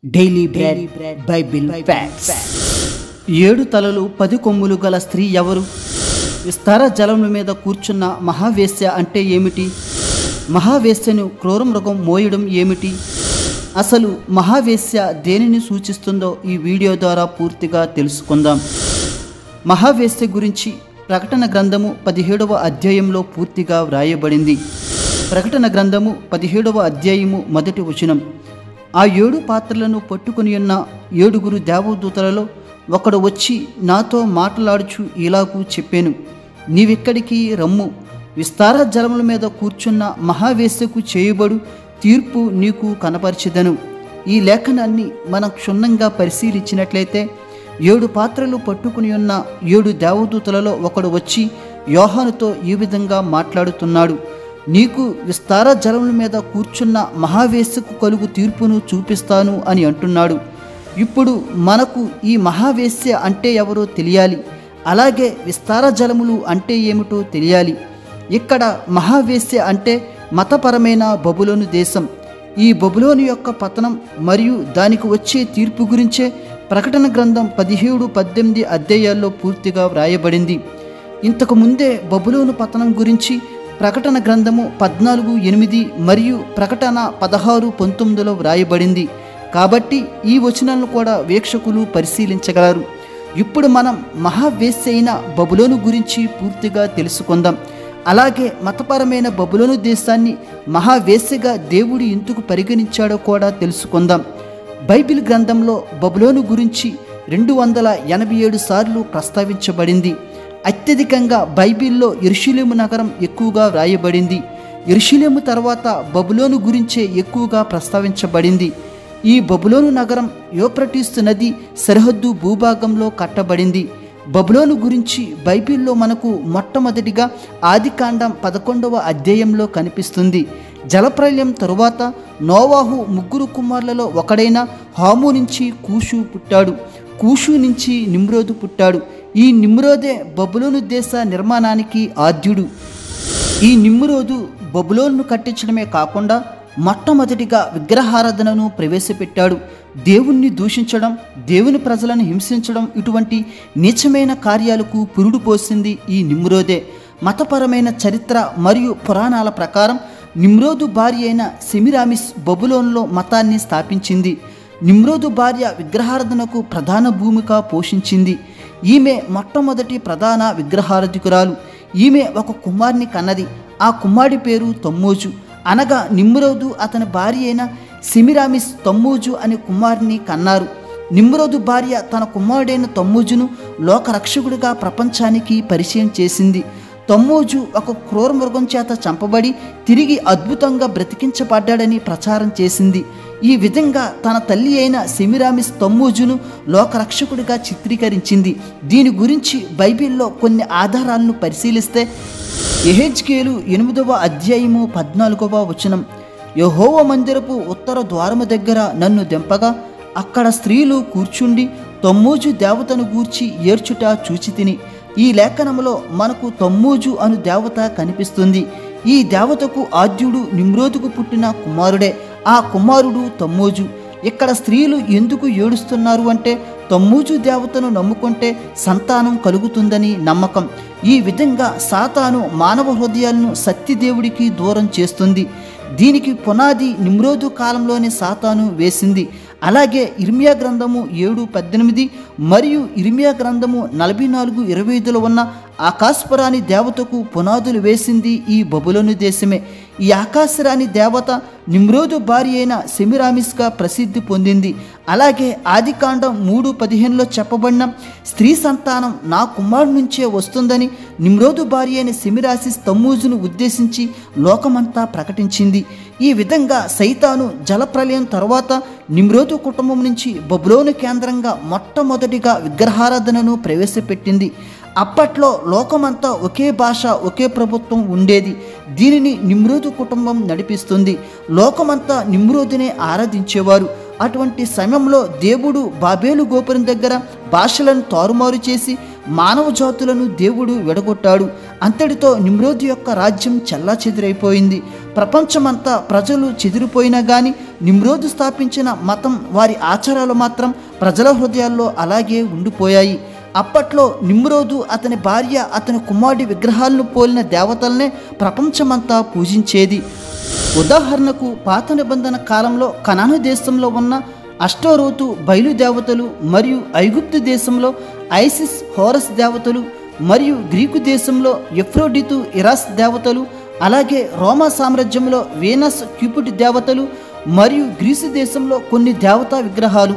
Daily bread Bible facts. 7 తలలు 10 కొమ్ములు గల స్త్రీ ఎవరు? విస్తార జలముల మీద కూర్చున్న మహావేశ్య అంటే ఏమిటి? మహావేశ్యను క్రూర మృగం మోయడం ఏమిటి? అసలు మహావేశ్య దేనిని సూచిస్తుందో ఈ వీడియో ద్వారా పూర్తిగా తెలుసుకుందాం. మహావేశ్య గురించి ప్రకటన గ్రంథము 17వ అధ్యాయంలో పూర్తిగా వ్రాయబడింది. ప్రకటన గ్రంథము 17వ అధ్యాయము 1వ వచనం. ఆ 7 పాత్రలను పట్టుకుని ఉన్న 7 దేవదూతలలో ఒకడు వచ్చి నాతో మాట్లాడుచు ఇలాగూ చెప్పాను, నీవిక్కడికి రమ్ము, విస్తార జలముల మీద కూర్చున్న మహావేశ్యకు చేయబడు తీర్పు నీకు కనపరిచెదను. ఈ లేఖనాన్ని మనం క్షుణ్ణంగా పరిశీలించినట్లయితే 7 పాత్రలు పట్టుకుని ఉన్న 7 దేవదూతలలో ఒకడు వచ్చి యోహానుతో ఈ విధంగా మాట్లాడుతున్నాడు, నీకు విస్తార జలముల మీద కూర్చున్న మహావేశ్యకు కలుగు తీర్పును చూపిస్తాను అని అంటున్నాడు. ఇప్పుడు మనకు ఈ మహావేశ్య అంటే ఎవరో తెలియాలి, అలాగే విస్తార జలములు అంటే ఏమిటో తెలియాలి. ఇక్కడ మహావేశ్య అంటే మతపరమైన బబులోను దేశం. ఈ బబులోను యొక్క పతనం మరియు దానికి వచ్చే తీర్పు గురించే ప్రకటన గ్రంథం 17-18 అధ్యాయాల్లో పూర్తిగా వ్రాయబడింది. ఇంతకు ముందే బబులోను పతనం గురించి ప్రకటన గ్రంథము 14:8 మరియు ప్రకటన 16:19లో వ్రాయబడింది. కాబట్టి ఈ వచనాలను కూడా వీక్షకులు పరిశీలించగలరు. ఇప్పుడు మనం మహావేశ్య అయిన బబులోను గురించి పూర్తిగా తెలుసుకుందాం. అలాగే మతపరమైన బబులోను దేశాన్ని మహావేశ్యగా దేవుడు ఎందుకు పరిగణించాడో కూడా తెలుసుకుందాం. బైబిల్ గ్రంథంలో బబులోను గురించి 287 సార్లు ప్రస్తావించబడింది. అత్యధికంగా బైబిల్లో యెరూషలేము నగరం ఎక్కువగా వ్రాయబడింది. యెరూషలేము తర్వాత బబులోను గురించే ఎక్కువగా ప్రస్తావించబడింది. ఈ బబులోను నగరం యూఫ్రటీస్ నది సరిహద్దు భూభాగంలో కట్టబడింది. బబులోను గురించి బైబిల్లో మనకు మొట్టమొదటిగా ఆదికాండం 11వ అధ్యాయంలో కనిపిస్తుంది. జలప్రలయం తరువాత నోవాహు 3 కుమారులలో ఒకడైన హాము నుంచి కూషు పుట్టాడు. కూషు నుంచి నిమ్రోదు పుట్టాడు. ఈ నిమ్రోదే బబులోను దేశ నిర్మాణానికి ఆద్యుడు. ఈ నిమ్రోదు బబులోనును కట్టించడమే కాకుండా మొట్టమొదటిగా విగ్రహారాధనను ప్రవేశపెట్టాడు. దేవుణ్ణి దూషించడం, దేవుని ప్రజలను హింసించడం, ఇటువంటి నీచమైన కార్యాలకు పురుడు పోసింది ఈ నిమ్రోదే. మతపరమైన చరిత్ర మరియు పురాణాల ప్రకారం నిమ్రోదు భార్య అయిన సెమిరామిస్ బబులోనులో మతాన్ని స్థాపించింది. నిమ్రోదు భార్య విగ్రహారాధనకు ప్రధాన భూమిక పోషించింది. ఈమె మొట్టమొదటి ప్రధాన విగ్రహారాధికురాలు. ఈమె ఒక కుమారుని కన్నది. ఆ కుమారుడి పేరు తమ్మూజు, అనగా నిమ్రోదు అతని భార్య అయిన సెమిరామిస్ తమ్మూజు అనే కుమారుని కన్నారు. నిమ్రోదు భార్య తన కుమారుడైన తమ్మూజును లోకరక్షకుడిగా ప్రపంచానికి పరిచయం చేసింది. తమ్మూజు ఒక క్రూర మృగం చేత చంపబడి తిరిగి అద్భుతంగా బ్రతికించబడ్డాడని ప్రచారం చేసింది. ఈ విధంగా తన తల్లి అయిన సెమిరామిస్ తమ్మూజును లోకరక్షకుడిగా చిత్రీకరించింది. దీని గురించి బైబిల్లో కొన్ని ఆధారాలను పరిశీలిస్తే యెహెజ్కేలు 8వ అధ్యాయము 14వ వచనం, యెహోవా మందిరపు ఉత్తర ద్వారము దగ్గర నన్ను దింపగా అక్కడ స్త్రీలు కూర్చుండి తమ్మూజు దేవతను గూర్చి ఏడ్చుట చూచితిని. ఈ లేఖనంలో మనకు తమ్మూజు అను దేవత కనిపిస్తుంది. ఈ దేవతకు ఆద్యుడు నిమ్రోదుకు పుట్టిన కుమారుడే. ఆ కుమారుడు తమ్మూజు. ఇక్కడ స్త్రీలు ఎందుకు ఏడుస్తున్నారు అంటే తమ్మూజు దేవతను నమ్ముకుంటే సంతానం కలుగుతుందని నమ్మకం. ఈ విధంగా సాతాను మానవ హృదయాలను సత్యదేవుడికి దూరం చేస్తుంది. దీనికి పునాది నిమ్రోదు కాలంలోనే సాతాను వేసింది. అలాగే ఇర్మియా గ్రంథము 7:18 మరియు ఇర్మియా గ్రంథము 44:25లో ఉన్న ఆకాశపురాణి దేవతకు పునాదులు వేసింది ఈ బబులోను దేశమే. ఈ ఆకాశరాణి దేవత నిమ్రోదు భార్య అయిన సెమిరామిస్గా ప్రసిద్ధి పొందింది. అలాగే ఆదికాండం 3:15లో చెప్పబడిన స్త్రీ సంతానం నా కుమారుడి నుంచే వస్తుందని నిమ్రోదు భార్య అయిన సెమిరాసిస్ తమ్మూజును ఉద్దేశించి లోకమంతా ప్రకటించింది. ఈ విధంగా సైతాను జలప్రలయం తర్వాత నిమ్రోదు కుటుంబం నుంచి బబులోను కేంద్రంగా మొట్టమొదటిగా విగ్రహారాధనను ప్రవేశపెట్టింది. అప్పట్లో లోకమంతా ఒకే భాష, ఒకే ప్రభుత్వం ఉండేది. దీనిని నిమ్రోదు కుటుంబం నడిపిస్తుంది. లోకమంతా నిమ్రోదునే ఆరాధించేవారు. అటువంటి సమయంలో దేవుడు బాబేలు గోపురం దగ్గర భాషలను తారుమారు చేసి మానవ జాతులను దేవుడు విడగొట్టాడు. అంతటితో నిమ్రోదు యొక్క రాజ్యం చెల్లాచెదురైపోయింది. ప్రపంచమంతా ప్రజలు చెదిరిపోయినా కానీ నిమ్రోదు స్థాపించిన మతం వారి ఆచారాలు మాత్రం ప్రజల హృదయాల్లో అలాగే ఉండిపోయాయి. అప్పట్లో నిమ్రోదు అతని భార్య అతని కుమారుడి విగ్రహాలను పోలిన దేవతలనే ప్రపంచమంతా పూజించేది. ఉదాహరణకు పాత నిబంధన కాలంలో కనాను దేశంలో ఉన్న అష్టోరోతు బయలుదేవతలు, మరియు ఐగుప్తు దేశంలో ఐసిస్ హోరస్ దేవతలు, మరియు గ్రీకు దేశంలో ఎఫ్రోడితు ఇరాస్ దేవతలు, అలాగే రోమా సామ్రాజ్యంలో వీనస్ క్యూపిడ్ దేవతలు, మరియు గ్రీసు దేశంలో కొన్ని దేవతా విగ్రహాలు.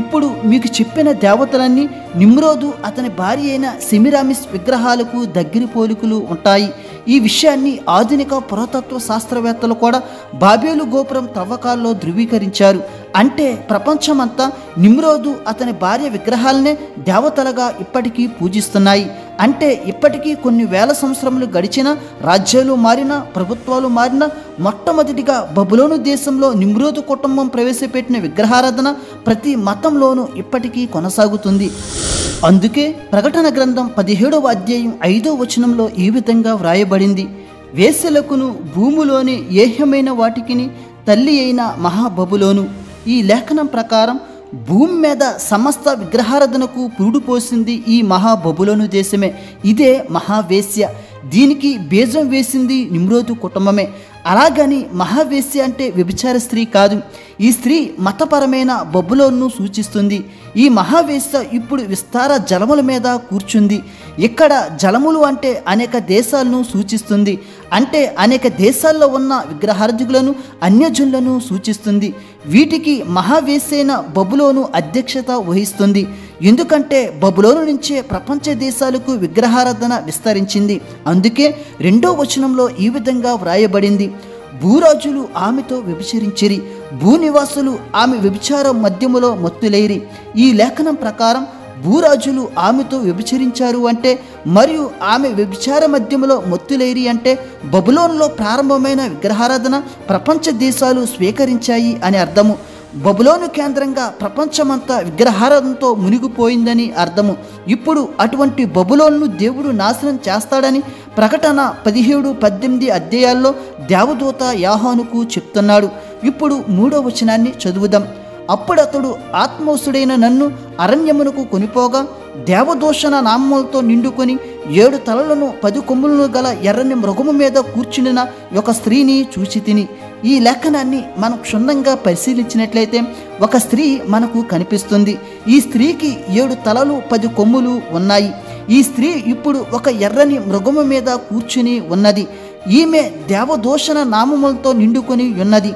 ఇప్పుడు మీకు చెప్పిన దేవతలన్నీ నిమ్రోదు అతని భార్య అయిన సెమిరామిస్ విగ్రహాలకు దగ్గరి పోలికలు ఉంటాయి. ఈ విషయాన్ని ఆధునిక పురాతత్వ శాస్త్రవేత్తలు కూడా బాబేలు గోపురం తవ్వకాల్లో ధృవీకరించారు. అంటే ప్రపంచమంతా నిమ్రోదు అతని భార్య విగ్రహాలనే దేవతలుగా ఇప్పటికీ పూజిస్తున్నాయి. అంటే ఇప్పటికీ కొన్ని వేల సంవత్సరములు గడిచినా, రాజ్యాలు మారినా, ప్రభుత్వాలు మారినా, మొట్టమొదటిగా బబులోను దేశంలో నిమ్రోదు కుటుంబం ప్రవేశపెట్టిన విగ్రహారాధన ప్రతి మతంలోనూ ఇప్పటికీ కొనసాగుతుంది. అందుకే ప్రకటన గ్రంథం 17వ అధ్యాయం 5వ వచనంలో ఈ విధంగా వ్రాయబడింది: వేశ్యలకును భూమిలోని ఏహ్యమైన వాటికిని తల్లి అయిన మహాబబులోను. ఈ లేఖనం ప్రకారం భూమి మీద సమస్త విగ్రహారాధనకు పురుడు పోసింది ఈ మహాబబులోను దేశమే. ఇదే మహావేశ్య. దీనికి బీజం వేసింది నిమ్రోదు కుటుంబమే. అలాగని మహావేశ్య అంటే వ్యభిచార స్త్రీ కాదు. ఈ స్త్రీ మతపరమైన బబులోన్ను సూచిస్తుంది. ఈ మహావేశ్య ఇప్పుడు విస్తార జలముల మీద కూర్చుంది. ఇక్కడ జలములు అంటే అనేక దేశాలను సూచిస్తుంది. అంటే అనేక దేశాల్లో ఉన్న విగ్రహార్థికులను, అన్యజనులను సూచిస్తుంది. వీటికి మహావేశ్యైన బబులోను అధ్యక్షత వహిస్తుంది. ఎందుకంటే బబులోను నుంచే ప్రపంచ దేశాలకు విగ్రహారాధన విస్తరించింది. అందుకే 2వ వచనంలో ఈ విధంగా వ్రాయబడింది: భూరాజులు ఆమెతో వ్యభిచరించిరి, భూనివాసులు ఆమె వ్యభిచార మధ్యములో మత్తులైరి. ఈ లేఖనం ప్రకారం భూరాజులు ఆమెతో వ్యభిచరించారు అంటే, మరియు ఆమె వ్యభిచార మధ్యములో మత్తులైరి అంటే బబులోనులో ప్రారంభమైన విగ్రహారాధన ప్రపంచ దేశాలు స్వీకరించాయి అని అర్థము. బబులోను కేంద్రంగా ప్రపంచమంతా విగ్రహారాధనతో మునిగిపోయిందని అర్థము. ఇప్పుడు అటువంటి బబులోన్ను దేవుడు నాశనం చేస్తాడని ప్రకటన 17-18 అధ్యాయాల్లో దేవదూత యోహానుకు చెప్తున్నాడు. ఇప్పుడు 3వ వచనాన్ని చదువుదాం. అప్పుడతడు ఆత్మోసుడైన నన్ను అరణ్యమునకు కొనిపోగా దేవదూషణ నామములతో నిండుకొని 7 తలలను 10 కొమ్ములను గల ఎర్రని మృగము మీద కూర్చునిన ఒక స్త్రీని చూచి తిని. ఈ లేఖనాన్ని మనం క్షుణ్ణంగా పరిశీలించినట్లయితే ఒక స్త్రీ మనకు కనిపిస్తుంది. ఈ స్త్రీకి 7 తలలు 10 కొమ్ములు ఉన్నాయి. ఈ స్త్రీ ఇప్పుడు ఒక ఎర్రని మృగము మీద కూర్చుని ఉన్నది. ఈమె దేవదూషణ నామములతో నిండుకొని ఉన్నది.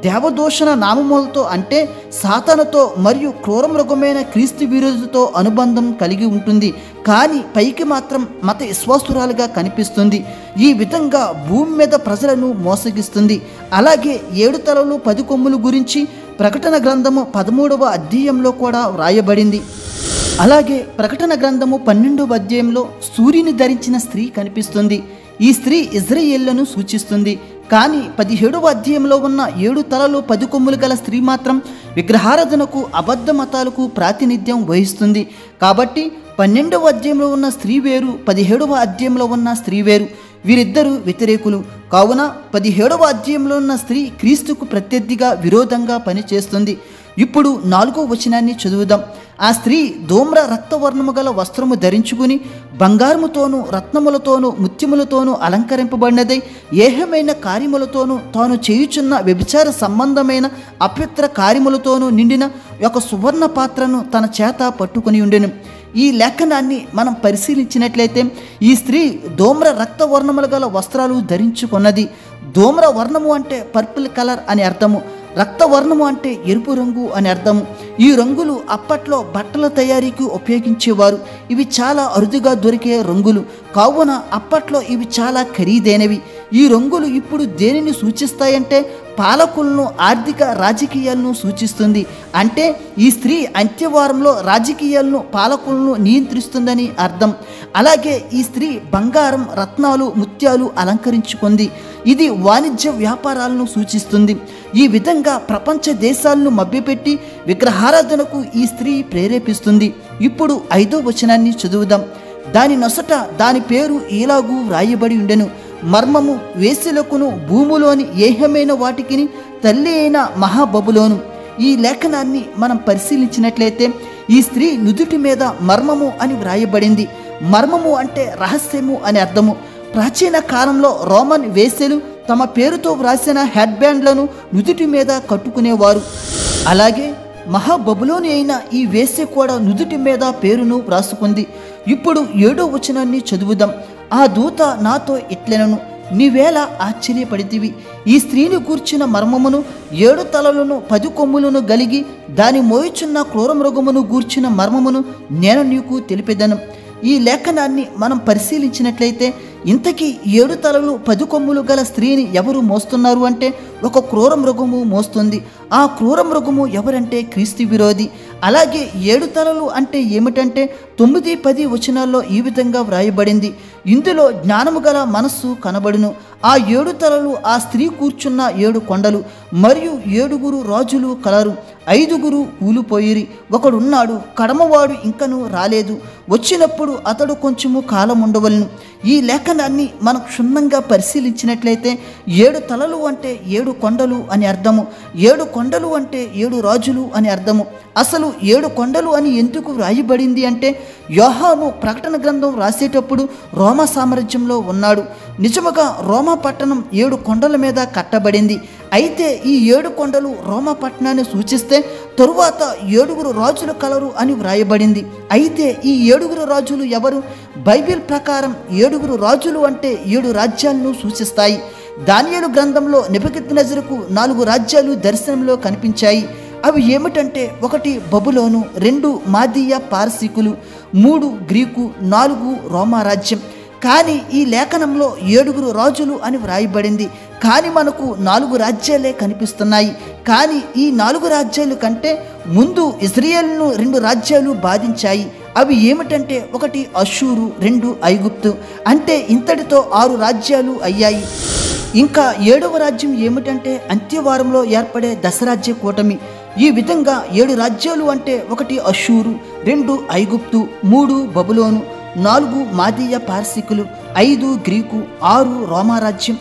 దేవదూషణ నామములతో అంటే సాతానుతో మరియు క్రూరమృగమైన క్రీస్తు విరోధితో అనుబంధం కలిగి ఉంటుంది. కానీ పైకి మాత్రం మత విశ్వాసురాలుగా కనిపిస్తుంది. ఈ విధంగా భూమి మీద ప్రజలను మోసగిస్తుంది. అలాగే 7 తలలు 10 కొమ్ములు గురించి ప్రకటన గ్రంథము 13వ అధ్యాయంలో కూడా వ్రాయబడింది. అలాగే ప్రకటన గ్రంథము 12వ అధ్యాయంలో సూర్యుని ధరించిన స్త్రీ కనిపిస్తుంది. ఈ స్త్రీ ఇజ్రాయేళ్లను సూచిస్తుంది. కానీ 17వ అధ్యాయంలో ఉన్న 7 తలలు 10 కొమ్ములు గల స్త్రీ మాత్రం విగ్రహారాధనకు, అబద్ధ మతాలకు ప్రాతినిధ్యం వహిస్తుంది. కాబట్టి 12వ అధ్యాయంలో ఉన్న స్త్రీ వేరు, 17వ అధ్యాయంలో ఉన్న స్త్రీ వేరు. వీరిద్దరూ వ్యతిరేకులు. కావున 17వ అధ్యాయంలో ఉన్న స్త్రీ క్రీస్తుకు ప్రత్యర్థిగా, విరోధంగా పనిచేస్తుంది. ఇప్పుడు 4వ వచనాన్ని చదువుదాం. ఆ స్త్రీ ధూమ్ర రక్తవర్ణము గల వస్త్రము ధరించుకుని బంగారముతోనూ రత్నములతోనూ ముత్యములతోనూ అలంకరింపబడినదై ఏహమైన కార్యములతోనూ తాను చేయుచున్న వ్యభిచార సంబంధమైన అపవిత్ర కార్యములతోనూ నిండిన ఒక సువర్ణ పాత్రను తన చేత పట్టుకుని ఉండెను. ఈ లేఖనాన్ని మనం పరిశీలించినట్లయితే ఈ స్త్రీ ధూమ్ర రక్తవర్ణములు గల వస్త్రాలు ధరించుకున్నది. ధూమ్ర వర్ణము అంటే పర్పుల్ కలర్ అని అర్థము. రక్తవర్ణము అంటే ఎరుపు రంగు అని అర్థము. ఈ రంగులు అప్పట్లో బట్టల తయారీకి ఉపయోగించేవారు. ఇవి చాలా అరుదుగా దొరికే రంగులు. కావున అప్పట్లో ఇవి చాలా ఖరీదైనవి. ఈ రంగులు ఇప్పుడు దేనిని సూచిస్తాయంటే పాలకులను, ఆర్థిక రాజకీయాలను సూచిస్తుంది. అంటే ఈ స్త్రీ అంత్యవారంలో రాజకీయాలను, పాలకులను నియంత్రిస్తుందని అర్థం. అలాగే ఈ స్త్రీ బంగారం, రత్నాలు, ముత్యాలు అలంకరించుకుంది. ఇది వాణిజ్య వ్యాపారాలను సూచిస్తుంది. ఈ విధంగా ప్రపంచ దేశాలను మభ్యపెట్టి విగ్రహారాధనకు ఈ స్త్రీ ప్రేరేపిస్తుంది. ఇప్పుడు 5వ వచనాన్ని చదువుదాం. దాని నొసట దాని పేరు ఇలాగూ వ్రాయబడి ఉండెను: మర్మము వేశ్యలకును భూములోని ఏహమైన వాటికిని తల్లి అయిన మహాబబులోను. ఈ లేఖనాన్ని మనం పరిశీలించినట్లయితే ఈ స్త్రీ నుదుటి మీద మర్మము అని వ్రాయబడింది. మర్మము అంటే రహస్యము అని అర్థము. ప్రాచీన కాలంలో రోమన్ వేశ్యలు తమ పేరుతో వ్రాసిన హెడ్ బ్యాండ్లను నుదుటి మీద కట్టుకునేవారు. అలాగే మహాబబులోని అయిన ఈ వేశ్య కూడా నుదుటి మీద పేరును వ్రాసుకుంది. ఇప్పుడు 7వ వచనాన్ని చదువుదాం. ఆ దూత నాతో ఇట్లెనను, నీవేళ ఆశ్చర్యపడితివి. ఈ స్త్రీని కూర్చిన మర్మమును 7 తలలను 10 కొమ్ములను గలిగి దాని మోయుచున్న క్రూరమృగమును గూర్చిన మర్మమును నేను నీకు తెలిపెదను. ఈ లేఖనాన్ని మనం పరిశీలించినట్లయితే ఇంతకీ 7 తలలు 10 కొమ్ములు గల స్త్రీని ఎవరు మోస్తున్నారు అంటే ఒక క్రూర మృగము మోస్తుంది. ఆ క్రూర మృగము ఎవరంటే క్రీస్తు విరోధి. అలాగే 7 తలలు అంటే ఏమిటంటే 9, 10 వచనాల్లో ఈ విధంగా వ్రాయబడింది. ఇందులో జ్ఞానము గల మనస్సు కనబడును. ఆ 7 తలలు ఆ స్త్రీ కూర్చున్న 7 కొండలు మరియు 7 రాజులు కలరు. 5 కూలిపోయిరి. ఒకడున్నాడు, కడమవాడు ఇంకను రాలేదు. వచ్చినప్పుడు అతడు కొంచెము కాలం ఉండవలను. ఈ లేఖనాన్ని మనం క్షుణ్ణంగా పరిశీలించినట్లయితే 7 తలలు అంటే 7 కొండలు అని అర్థము. 7 కొండలు అంటే 7 రాజులు అని అర్థము. అసలు 7 కొండలు అని ఎందుకు వ్రాయబడింది అంటే యోహాను ప్రకటన గ్రంథం రాసేటప్పుడు రోమా సామ్రాజ్యంలో ఉన్నాడు. నిజముగా రోమా పట్టణం 7 కొండల మీద కట్టబడింది. అయితే ఈ 7 కొండలు రోమా పట్టణాన్ని సూచిస్తే తరువాత 7 రాజుల కలరు అని వ్రాయబడింది. అయితే ఈ 7 రాజులు ఎవరు? బైబిల్ ప్రకారం 7 రాజులు అంటే 7 రాజ్యాలను సూచిస్తాయి. దానియేలు గ్రంథంలో నెబుకద్నెజరుకు 4 రాజ్యాలు దర్శనంలో కనిపించాయి. అవి ఏమిటంటే 1 బబులోను, 2 మాదీయ పారసీకులు, 3 గ్రీకు, 4 రోమా రాజ్యం. కానీ ఈ లేఖనంలో 7 రాజులు అని వ్రాయబడింది. కానీ మనకు 4 రాజ్యాలే కనిపిస్తున్నాయి. కానీ ఈ 4 రాజ్యాల కంటే ముందు ఇజ్రాయేలును 2 రాజ్యాలు బాధించాయి. అవి ఏమిటంటే 1 అషూరు, 2 ఐగుప్తు. అంటే ఇంతటితో 6 రాజ్యాలు అయ్యాయి. ఇంకా 7వ రాజ్యం ఏమిటంటే అంత్యవారంలో ఏర్పడే దశరాజ్య కూటమి. ఈ విధంగా 7 రాజ్యాలు అంటే 1 అషూరు, 2 ఐగుప్తు, 3 బబులోను, 4 మాదీయ పారసీకులు, 5 గ్రీకు, 6 రోమా రాజ్యం,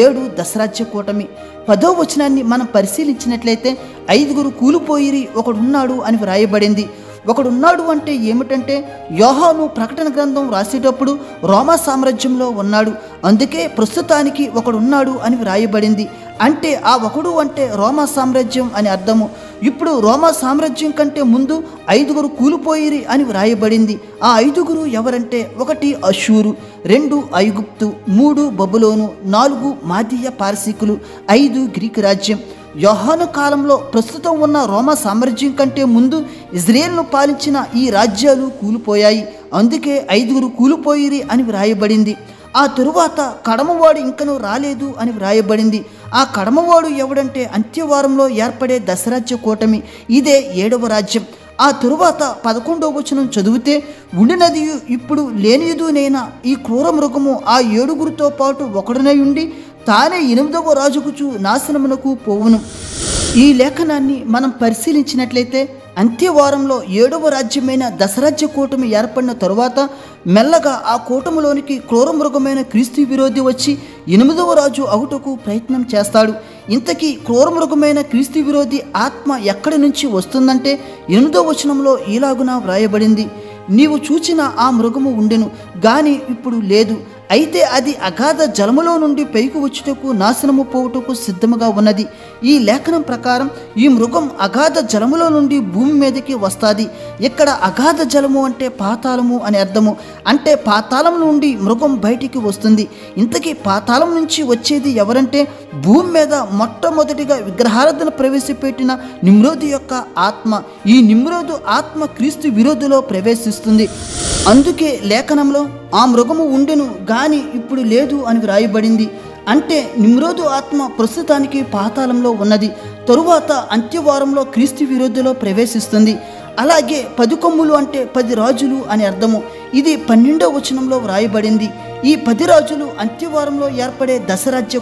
7 దశరాజ్య కూటమి. 10వ వచనాన్ని మనం పరిశీలించినట్లయితే 5 కూలిపోయిరి, ఒకడున్నాడు అని వ్రాయబడింది. ఒకడున్నాడు అంటే ఏమిటంటే యోహాను ప్రకటన గ్రంథం రాసేటప్పుడు రోమా సామ్రాజ్యంలో ఉన్నాడు. అందుకే ప్రస్తుతానికి ఒకడున్నాడు అని వ్రాయబడింది. అంటే ఆ ఒకడు అంటే రోమా సామ్రాజ్యం అని అర్థము. ఇప్పుడు రోమా సామ్రాజ్యం కంటే ముందు 5 కూలిపోయిరి అని వ్రాయబడింది. ఆ 5 ఎవరంటే 1 అషూరు, 2 ఐగుప్తు, 3 బబులోను, 4 మాదీయ పారసీకులు, 5 గ్రీకు రాజ్యం. యోహాను కాలంలో ప్రస్తుతం ఉన్న రోమా సామ్రాజ్యం కంటే ముందు ఇజ్రాయేలును పాలించిన ఈ రాజ్యాలు కూలిపోయాయి. అందుకే 5 కూలిపోయిరి అని వ్రాయబడింది. ఆ తరువాత కడమవాడు ఇంకనూ రాలేదు అని వ్రాయబడింది. ఆ కడమవాడు ఎవడంటే అంత్యవారంలో ఏర్పడే దశరాజ్య కూటమి. ఇదే 7వ రాజ్యం. ఆ తరువాత 11వ వచనం చదివితే ఉండినది ఇప్పుడు లేనియుదునైనా ఈ క్రూర మృగము ఆ 7 పాటు ఒకడునై ఉండి తానే 8వ రాజుకుచు నాశనమునకు పోవును. ఈ లేఖనాన్ని మనం పరిశీలించినట్లయితే అంత్యవారంలో 7వ రాజ్యమైన దశరాజ్య కూటమి ఏర్పడిన తరువాత మెల్లగా ఆ కూటమిలోనికి క్రూర మృగమైన క్రీస్తు విరోధి వచ్చి 8వ రాజు అవుటకు ప్రయత్నం చేస్తాడు. ఇంతకీ క్రూర మృగమైన క్రీస్తు విరోధి ఆత్మ ఎక్కడి నుంచి వస్తుందంటే 8వ వచనంలో ఇలాగున వ్రాయబడింది, నీవు చూచిన ఆ మృగము ఉండెను గాని ఇప్పుడు లేదు. అయితే అది అగాధ జలములో నుండి పైకి వచ్చుటకు నాశనము పోవుటకు సిద్ధముగా ఉన్నది. ఈ లేఖనం ప్రకారం ఈ మృగం అగాధ జలములో నుండి భూమి మీదకి వస్తుంది. ఇక్కడ అగాధ జలము అంటే పాతాళము అని అర్థము. అంటే పాతాళం నుండి మృగం బయటికి వస్తుంది. ఇంతకీ పాతాళం నుంచి వచ్చేది ఎవరంటే భూమి మీద మొట్టమొదటిగా విగ్రహారాధన ప్రవేశపెట్టిన నిమ్రోదు యొక్క ఆత్మ. ఈ నిమ్రోదు ఆత్మ క్రీస్తు విరోధిలో ప్రవేశిస్తుంది. అందుకే లేఖనంలో ఆ మృగము ఉండెను గాని ఇప్పుడు లేదు అని వ్రాయబడింది. అంటే నిమ్రోదు ఆత్మ ప్రస్తుతానికి పాతాళంలో ఉన్నది. తరువాత అంత్యవారంలో క్రీస్తు విరోధిలో ప్రవేశిస్తుంది. అలాగే 10 కొమ్ములు అంటే 10 రాజులు అని అర్థము. ఇది 12వ వచనంలో వ్రాయబడింది. ఈ 10 రాజులు అంత్యవారంలో ఏర్పడే దశరాజ్య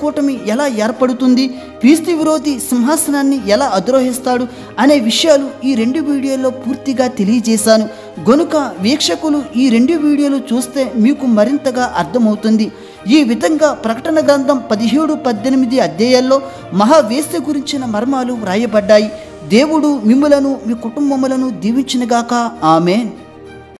కూటమి ఎలా ఏర్పడుతుంది, క్రీస్తు విరోధి సింహాసనాన్ని ఎలా అధిరోహిస్తాడు అనే విషయాలు ఈ 2 వీడియోల్లో పూర్తిగా తెలియజేశాను. గనుక వీక్షకులు ఈ 2 వీడియోలు చూస్తే మీకు మరింతగా అర్థమవుతుంది. ఈ విధంగా ప్రకటన గ్రంథం 17-18 అధ్యాయాల్లో మహావేశ్య గురించిన మర్మాలు వ్రాయబడ్డాయి. దేవుడు మిమ్ములను మీ కుటుంబములను దీవించునుగాక. ఆమేన్.